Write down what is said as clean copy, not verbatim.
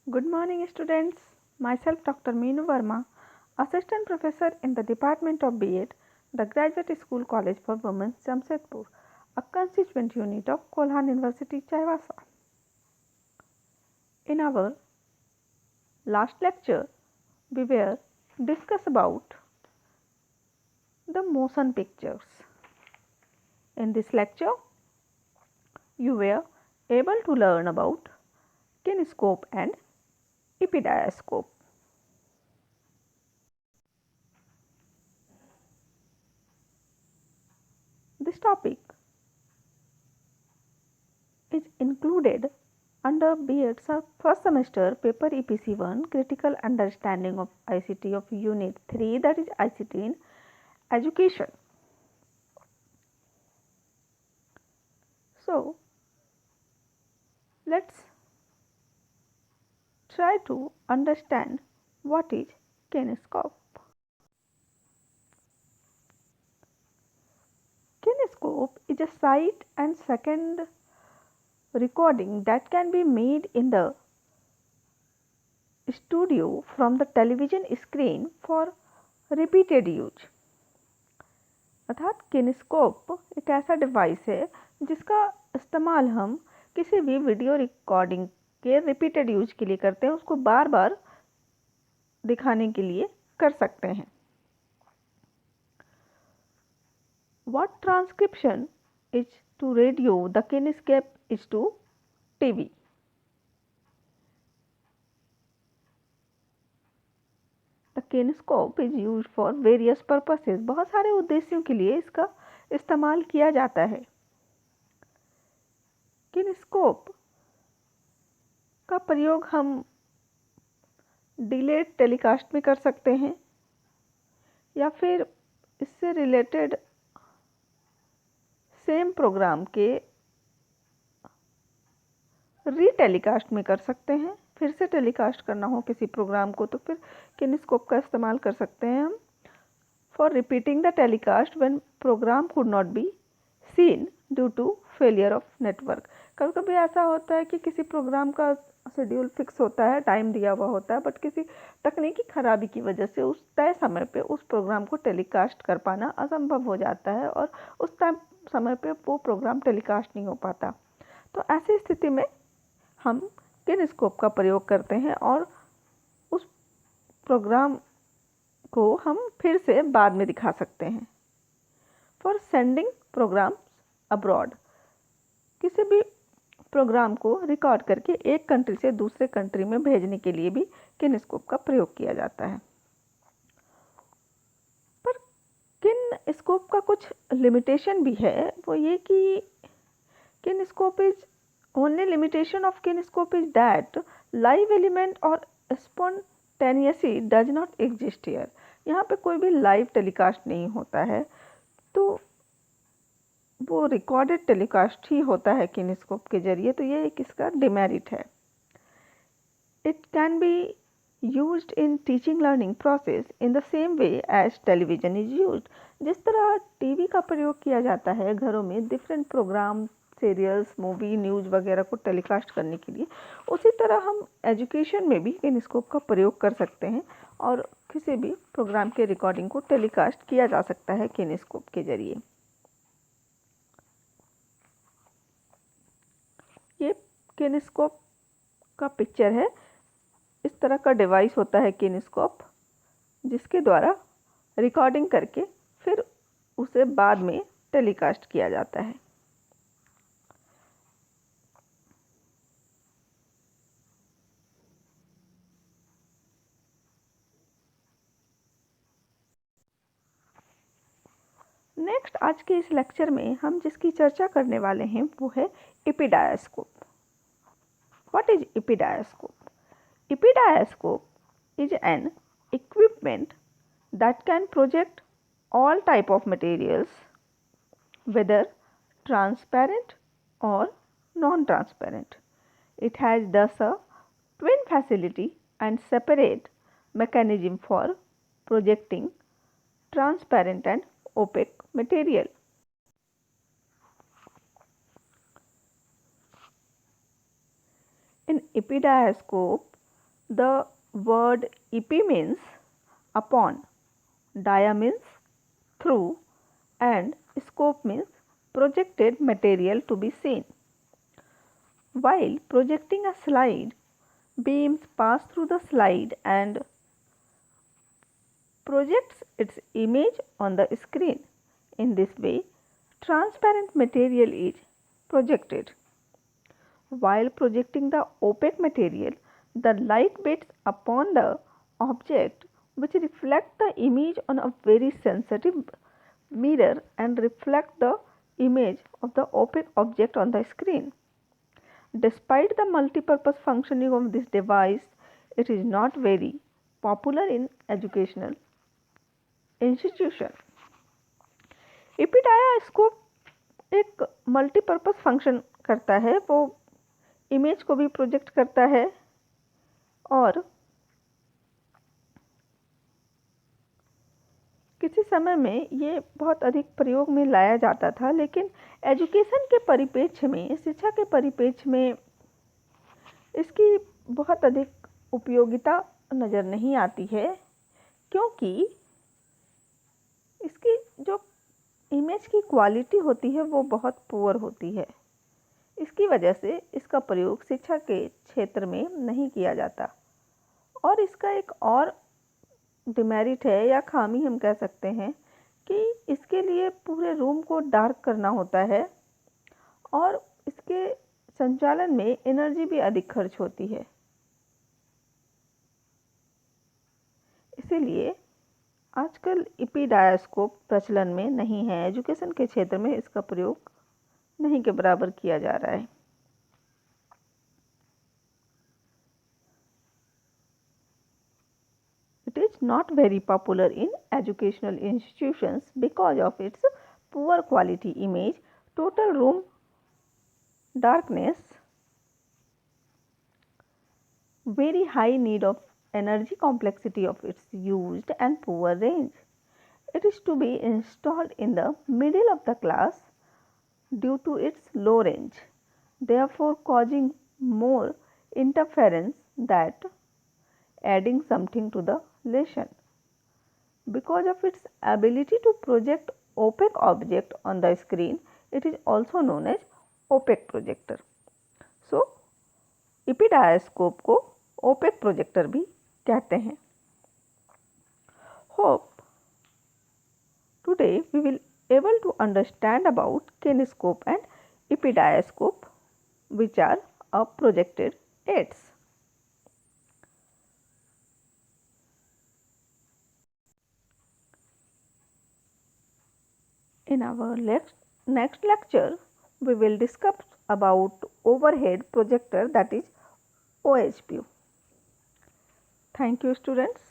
Good morning, students. Myself, Dr. Meenu Verma, Assistant Professor in the Department of B.Ed, the Graduate School College for Women, Jamshedpur, a constituent unit of Kolhan University, Chaivasa. In our last lecture, we were discuss about the motion pictures. In this lecture, you were able to learn about kinescope and epidiascope. This topic is included under B.Ed's first semester paper EPC1 Critical Understanding of ICT of Unit 3, that is ICT in Education. So, let's try to understand what is kinescope. Kinescope is a sight and second recording that can be made in the studio from the television screen for repeated use. अर्थात kinescope एक ऐसा device है जिसका इस्तेमाल हम किसी भी video recording के रिपीटेड यूज के लिए करते हैं, उसको बार बार दिखाने के लिए कर सकते हैं. What transcription is to radio, the kinescope is to TV. The kinescope is used for various purposes. बहुत सारे उद्देश्यों के लिए इसका इस्तेमाल किया जाता है. किनेस्कोप का प्रयोग हम डिलेड टेलीकास्ट में कर सकते हैं या फिर इससे रिलेटेड सेम प्रोग्राम के रीटेलीकास्ट में कर सकते हैं. फिर से टेलीकास्ट करना हो किसी प्रोग्राम को तो फिर किनेस्कोप का इस्तेमाल कर सकते हैं हम for repeating the telecast when program could not be seen due to failure of network. कभी कभी ऐसा होता है कि किसी प्रोग्राम का शेड्यूल फिक्स होता है, टाइम दिया हुआ होता है, बट किसी तकनीकी खराबी की वजह से उस तय समय पे उस प्रोग्राम को टेलीकास्ट कर पाना असंभव हो जाता है और उस समय पे वो प्रोग्राम टेलीकास्ट नहीं हो पाता. तो ऐसी स्थिति में हम किनेस्कोप का प्रयोग करते हैं और उस प्रोग्राम को हम फिर से बाद में दिखा सकते हैं. फॉर सेंडिंग प्रोग्राम्स अब्रॉड, किसी भी प्रोग्राम को रिकॉर्ड करके एक कंट्री से दूसरे कंट्री में भेजने के लिए भी किनेस्कोप का प्रयोग किया जाता है. पर किनेस्कोप का कुछ लिमिटेशन भी है. वो ये कि kinescope is only limitation of kinescope is that live element or spontaneity does not exist here. यहाँ पे कोई भी लाइव टेलीकास्ट नहीं होता है, तो वो रिकॉर्डेड टेलीकास्ट ही होता है किनेस्कोप के जरिए. तो ये एक इसका डिमेरिट है. It can be used in teaching learning process in the same way as television is used. जिस तरह टीवी का प्रयोग किया जाता है घरों में different program, serials, movie, news वगैरह को टेलीकास्ट करने के लिए, उसी तरह हम एजुकेशन में भी किनेस्कोप का प्रयोग कर सकते हैं और किसी भी प्रोग्राम के रिकॉर्डिंग को टेलीकास्ट किया जा सकता है किनेस्कोप के जरिए. ये किनेस्कोप का पिक्चर है. इस तरह का डिवाइस होता है किनेस्कोप, जिसके द्वारा रिकॉर्डिंग करके फिर उसे बाद में टेलीकास्ट किया जाता है. नेक्स्ट, आज के इस लेक्चर में हम जिसकी चर्चा करने वाले हैं वो है epidiascope. What is epidiascope? Epidiascope is an equipment that can project all type of materials, whether transparent or non-transparent. It has thus a twin facility and separate mechanism for projecting transparent and opaque material. In epidiascope, The word EP means upon, dia means through, and scope means projected material to be seen. While projecting a slide, beams pass through the slide and projects its image on the screen. In this way, transparent material is projected. While projecting the opaque material, the light beats upon the object, which reflects the image on a very sensitive mirror and reflect the image of the opaque object on the screen. Despite the multipurpose functioning of this device, it is not very popular in educational institution. एपीडायास्कोप एक multipurpose function करता है, वो image को भी project करता है और किसी समय में ये बहुत अधिक प्रयोग में लाया जाता था, लेकिन एजुकेशन के परिप्रेक्ष्य में, शिक्षा के परिप्रेक्ष्य में इसकी बहुत अधिक उपयोगिता नज़र नहीं आती है, क्योंकि इसकी जो इमेज की क्वालिटी होती है वो बहुत पुअर होती है। इसकी वजह से इसका प्रयोग शिक्षा के क्षेत्र में नहीं किया जाता। और इसका एक और डिमेरिट है या खामी हम कह सकते हैं कि इसके लिए पूरे रूम को डार्क करना होता है और इसके संचालन में एनर्जी भी अधिक खर्च होती है। इसीलिए आजकल एपीडायास्कोप प्रचलन में नहीं है। एजुकेशन के क्षेत्र में इसका प्रयोग नहीं के बराबर किया जा रहा है। It is not very popular in educational institutions because of its poor quality image, total room darkness, very high need of energy, complexity of its used and poor range. It is to be installed in the middle of the class due to its low range, therefore causing more interference than adding something to the lesson. Because of its ability to project opaque object on the screen, it is also known as opaque projector. So, एपीडायास्कोप को OPEC projector भी कहते हैं। Hope today we will able to understand about kinescope and epidiascope, which are a projected aids. In our next lecture, we will discuss about overhead projector, that is OHP. Thank you, students.